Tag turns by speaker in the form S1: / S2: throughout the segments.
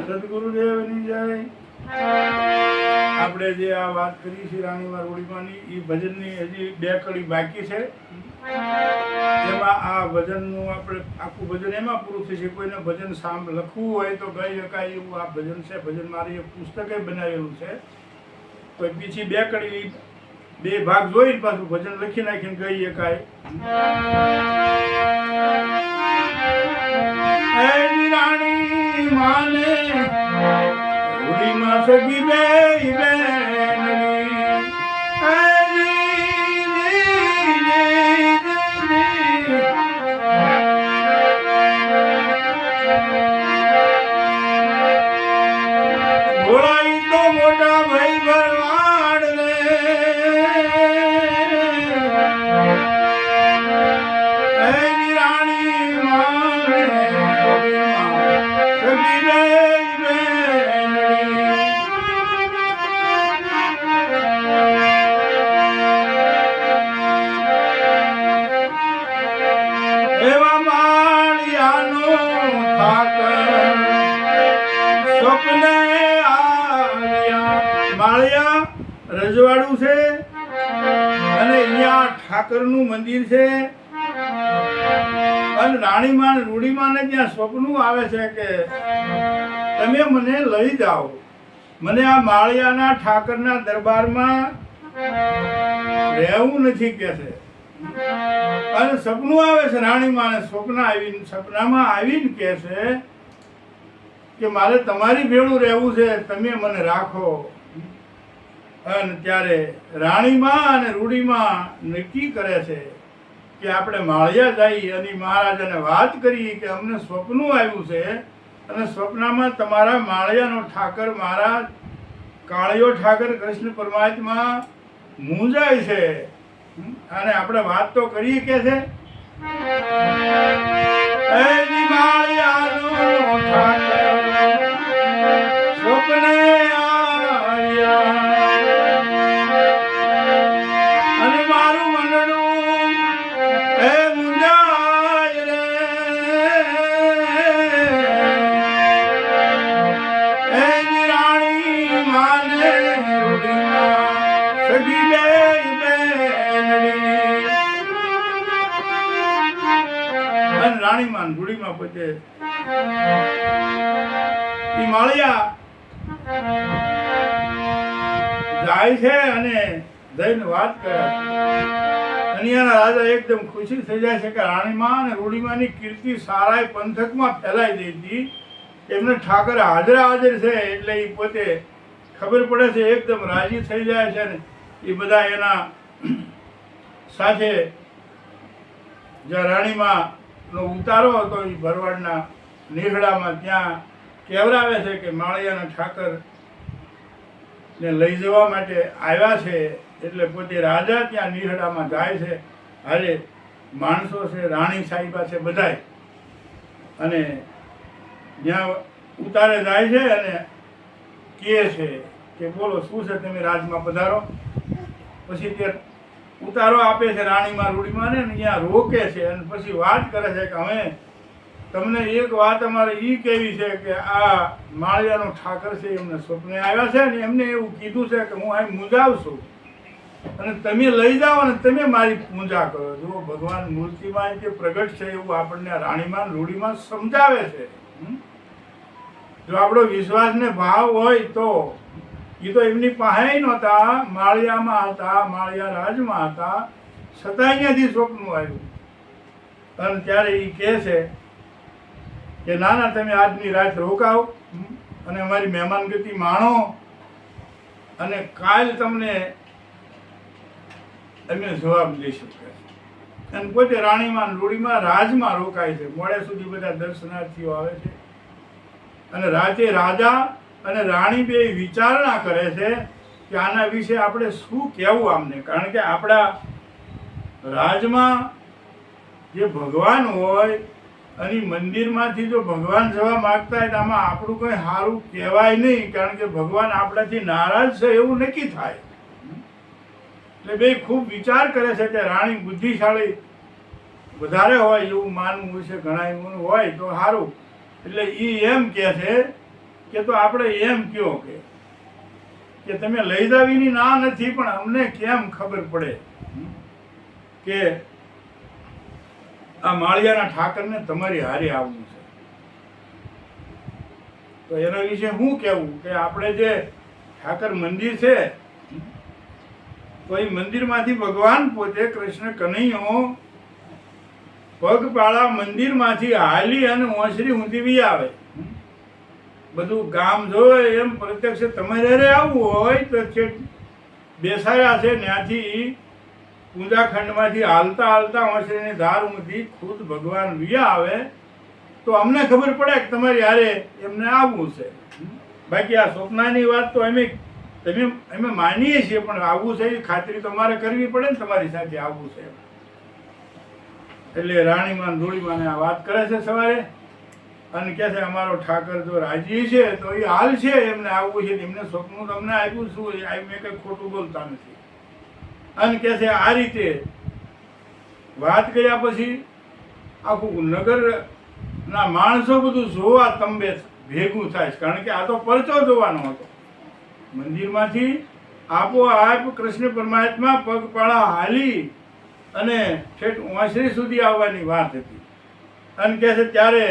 S1: સદગુરુદેવની જય। આપણે જે આ વાત કરી છે રાણીમાં રૂડીમાંની, એ ભજનની હજી 2 કડી બાકી છે। એમાં આ ભજનનું આપણે આખું ભજન એમાં પૂરું થશે। કોઈને ભજન લખવું હોય તો ગઈ શકાય એવું આ ભજન છે। ભજન મારી એક પુસ્તકે બનાવેલું છે। તો બીજી 2 કડી 2 ભાગ જોઈને પાછું ભજન લખી નાખીને ગઈ શકાય। રાણી માને રૂડીમાં સગી ભોળાઈ તો મોટા ભાઈ ભરવાડ રે રાણી માને રજવાડું છે અને અહીંયા ઠાકરનું મંદિર છે। અને રાણીમાં રૂડીમાં ત્યાં સ્વપ્નું આવે છે કે તમે મને લઈ જાઓ, મને આ માળિયાના ઠાકરના દરબારમાં રહેવું નથી કે છે। અને સપનું આવે છે રાણીમાં, સપનામાં આવીને કે છે કે મારે તમારી ભેળું રહેવું છે, તમે મને રાખો। અને ત્યારે રાણીમાં અને રૂડીમાં નક્કી કરે છે કે આપણે માળિયા જઈ અને મહારાજાને વાત કરી કે અમને સ્વપ્નું આવ્યું છે અને સ્વપ્નમાં તમારા માળિયાનો ઠાકર મારા કાળિયો ઠાકર કૃષ્ણ પરમાત્મા મૂંઝાય છે। અને આપણે વાત તો કરીએ કે છે માળિયાનો ઠાકર સ્વપ્ને રાણીમાં રૂડીમાં પોતે માળિયા જાય છે અને જઈને વાત કરે। અહીંયાના રાજા એકદમ ખુશી થઈ જાય છે કે રાણીમાં અને રૂડીમાંની કીર્તિ સારા પંથકમાં ફેલાઈ ગઈ હતી। એમને ઠાકર હાજર છે એટલે એ પોતે ખબર પડે છે, એકદમ રાજી થઈ જાય છે ને એ બધા એના સાથે જ્યાં રાણીમાં નો ઉતારો હતો એ ભરવાડના નીહડામાં ત્યાં કહેવરાવે છે કે માળિયાના ઠાકર ને લઈ જવા માટે આવ્યા છે। એટલે પોતે રાજા ત્યાં નીહડામાં જાય છે, હારે માણસો છે, રાણી સાહેબા છે બધાય, અને જ્યાં ઉતારે જાય છે અને કહે છે કે બોલો શું છે, તમે રાજમાં પધારો। પછી ત્યાં ઉતારો આપે છે રાણીમાં રૂડીમાં ને અહીંયા રોકે છે અને પછી વાત કરે છે કે અમે તમને એક વાત અમારે એ કહેવી છે કે આ માળિયાનો ઠાકર છે એમને સ્વપ્ને આવ્યા છે ને એમને એવું કીધું છે કે હું અહીં મૂંઝાવ છું અને તમે લઈ જાઓ અને તમે મારી પૂજા કરો। જો ભગવાન મૂર્તિમાં જે પ્રગટ છે એવું આપણને રાણીમાં રૂડીમાં સમજાવે છે। જો આપણો વિશ્વાસ ને ભાવ હોય તો એ તો એમની પાસે નહોતા, માળિયામાં હતા, માળિયા રાજમાં હતા, છતાં અહીંયાથી સ્વપ્ન આવ્યું। અને ત્યારે એ કહે છે કે ના ના તમે આજની રાત રોકાઓ અને અમારી મહેમાનગતિ માણો અને કાલ તમને અમે જવાબ દઈશું। અને પોતે રાણીમાં રૂડીમાં રાજમાં રોકાય છે। મોડે સુધી બધા દર્શનાર્થીઓ આવે છે અને રાતે રાજા અને રાણી બે વિચારણા કરે છે કે આના વિશે આપણે શું કહેવું આમને। કારણ કે આપણા રાજમાં જે ભગવાન હોય અને મંદિરમાંથી જો ભગવાન જવા માંગતા હોય તો આમાં આપણું કંઈ સારું કહેવાય નહીં, કારણ કે ભગવાન આપણાથી નારાજ છે એવું નક્કી થાય। એટલે બે ખૂબ વિચાર કરે છે કે રાણી બુદ્ધિશાળી વધારે હોય એવું માનવું છે, ઘણા એવું હોય તો સારું। એટલે એ એમ કહે છે કે તો આપણે એમ કહો કે તમે લઈ જાવીની ના નથી, પણ અમને કેમ ખબર પડે કે આ માળિયાના ઠાકરને તમારી હારે આવવું છે? તો એના વિશે શું કહેવું કે આપણે જે ઠાકર મંદિર છે, તો એ મંદિરમાંથી ભગવાન પોતે કૃષ્ણ કનૈયો પગપાળા મંદિરમાંથી હાલી અને ઓસરી ઊંધી આવે. બધું ગામ જોવે એમ પ્રત્યક્ષ તમારે હારે આવવું હોય તો બેસાડ્યા છે ત્યાંથી પૂજાખંડમાંથી હાલતા હાલતા ઓસરીની ધાર ઊંધી ખુદ ભગવાન વિયા આવે તો અમને ખબર પડે કે તમારી હારે એમને આવવું છે. બાકી આ સ્વપ્નાની વાત તો અમે માનીએ છીએ, પણ આવવું છે એ ખાતરી તમારે કરવી પડે ને તમારી સાથે આવવું છે. એટલે રાણીમાં ધૂળીમાને આ વાત કરે છે સવારે અને કહે છે અમારો ઠાકર જો રાજી છે તો એ હાલ છે, એમને આવવું છે, એમને સ્વપ્નું તમને આપ્યું શું, મેં કંઈ ખોટું બોલતા નથી. અને કહે છે આ રીતે વાત કર્યા પછી આખું નગરના માણસો બધું જોવા તંબે ભેગું થાય છે, કારણ કે આ તો પરચો જોવાનો હતો. મંદિરમાંથી આપોઆપ કૃષ્ણ પરમાત્મા પગપાળા હાલી અને ઠેઠ ઓસરી સુધી આવવાની વાત હતી. અને કહે છે ત્યારે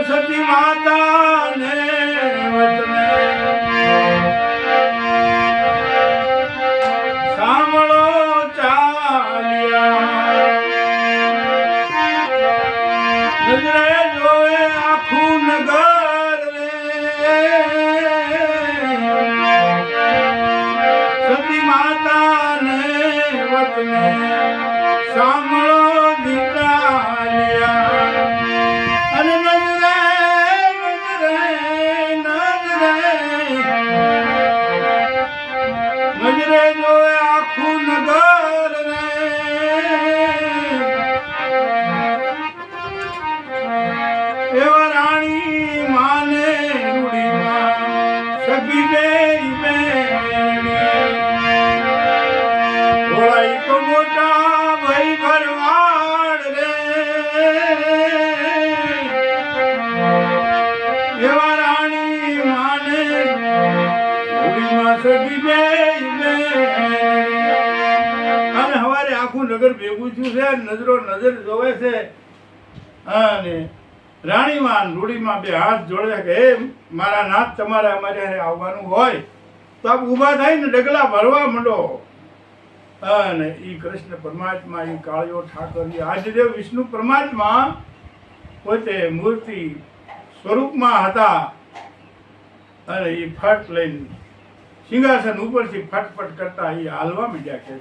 S1: સતી માતાને વચને સાંભળો ચાલ્યા, નજરે જોવે આખું નગર રે, સતી માતાને વચને સાંભળો ચાલ્યા. અને નજરે જોવે આખું નગર રે, એવા રાણી માને રૂડીમાં સગી ભોળાઈ તો મોટા ભાઈ ભરવાડ રે, એવા રાણી માને રૂડીમાં સગી અને હવારે આખું નગર ભેગું થયું છે, નજરો નજર જોવે છે. અને રાણીમાં રૂડીમાં બે હાથ જોડે કે હે મારા નાથ, તમારે અમારે આવવાનું હોય તો આપ ઊભા થઈને ડગલા ભરવા માંડો. અને એ કૃષ્ણ પરમાત્મા, એ કાળિયો ઠાકર, એ આદિદેવ વિષ્ણુ પરમાત્મા પોતે મૂર્તિ સ્વરૂપમાં હતા. અને એ ફટ લઈને સિંહાસન ઉપરથી ફટફટ કરતા એ હાલવા માંડ્યા છે.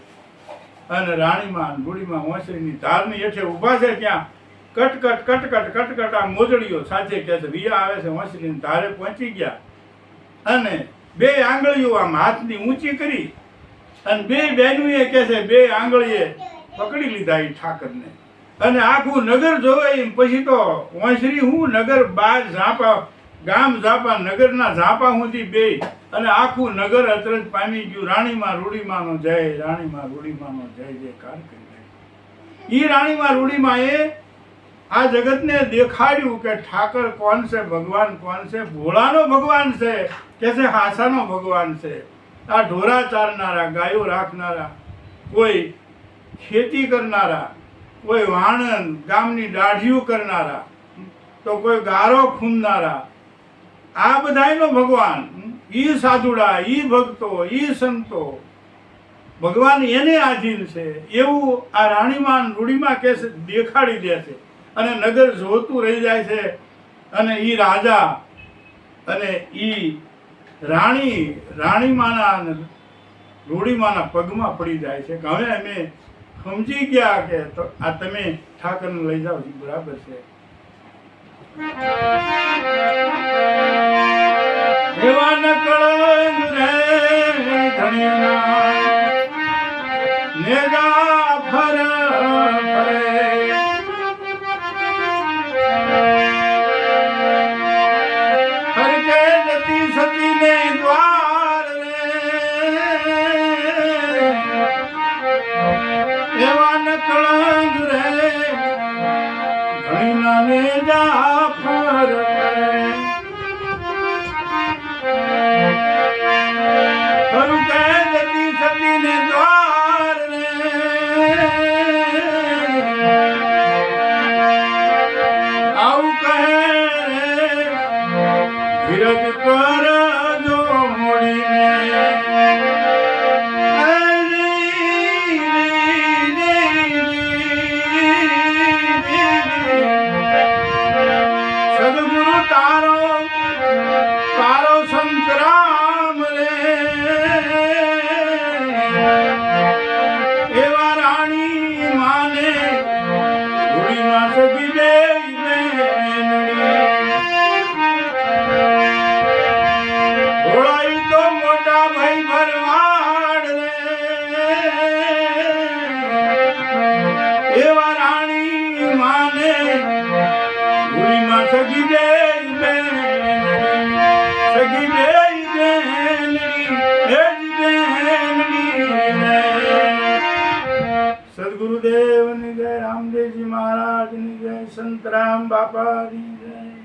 S1: અને રાણીમાં રૂડીમાં ઓસરીની ધારની હેઠે ઊભા છે, ત્યાં કટકટ કટકટ કટકટ આ મોજડીઓ સાથે કહે છે વિયા આવે છે. ઓસરીની ધારે પહોંચી ગયા અને બે આંગળીઓ આમ હાથની ઊંચી કરી અને બે બહેનોએ કહે છે બે આંગળીએ પકડી લીધા એ ઠાકરને. અને આખું નગર જોવે એમ પછી તો ઓસરી હું નગર બાર ઝાપા ગામ ઝાપા નગરના ઝાપા સુધી બે અને આખું નગર અચરજ પામી ગયું. રાણીમાં રૂડીમાંનો જય, રાણીમાં રૂડીમાંનો જય જયકાર કરી રહ્યા. એ રાણીમાં રૂડીમાં એ આ જગતને દેખાડ્યું કે ઠાકર કોણ છે, ભગવાન કોણ છે. ભોળાનો ભગવાન છે કે છે હાસાનો ભગવાન છે. આ ઢોરા ચારનારા, ગાયો રાખનારા, કોઈ ખેતી કરનારા, કોઈ વાણંદ ગામની દાઢીઓ કરનારા, તો કોઈ ગારો ખૂંદનારા, આ બધાયનો ભગવાન. ઈ સાધુડા, ઈ ભક્તો, ઈ સંતો, ભગવાન એને આધીન છે એવું આ રાણીમાં રૂડીમાં કે દેખાડી દે છે. અને નગર જોતું રહી જાય છે. અને ઈ રાજા અને ઈ રાણીમાના રૂડીમાના પગમાં પડી જાય છે કે હવે અમે સમજી ગયા કે આ તમે ઠાકરને લઈ જાઓ છો, બરાબર છે. એવા નકળંગ રે ધણીના નેજા ફરે હરકે જતી સતીને દ્વાર રે, સદગુરુદેવની જય, રામદેવજી મહારાજની જય, સંતરામ બાપાની જય.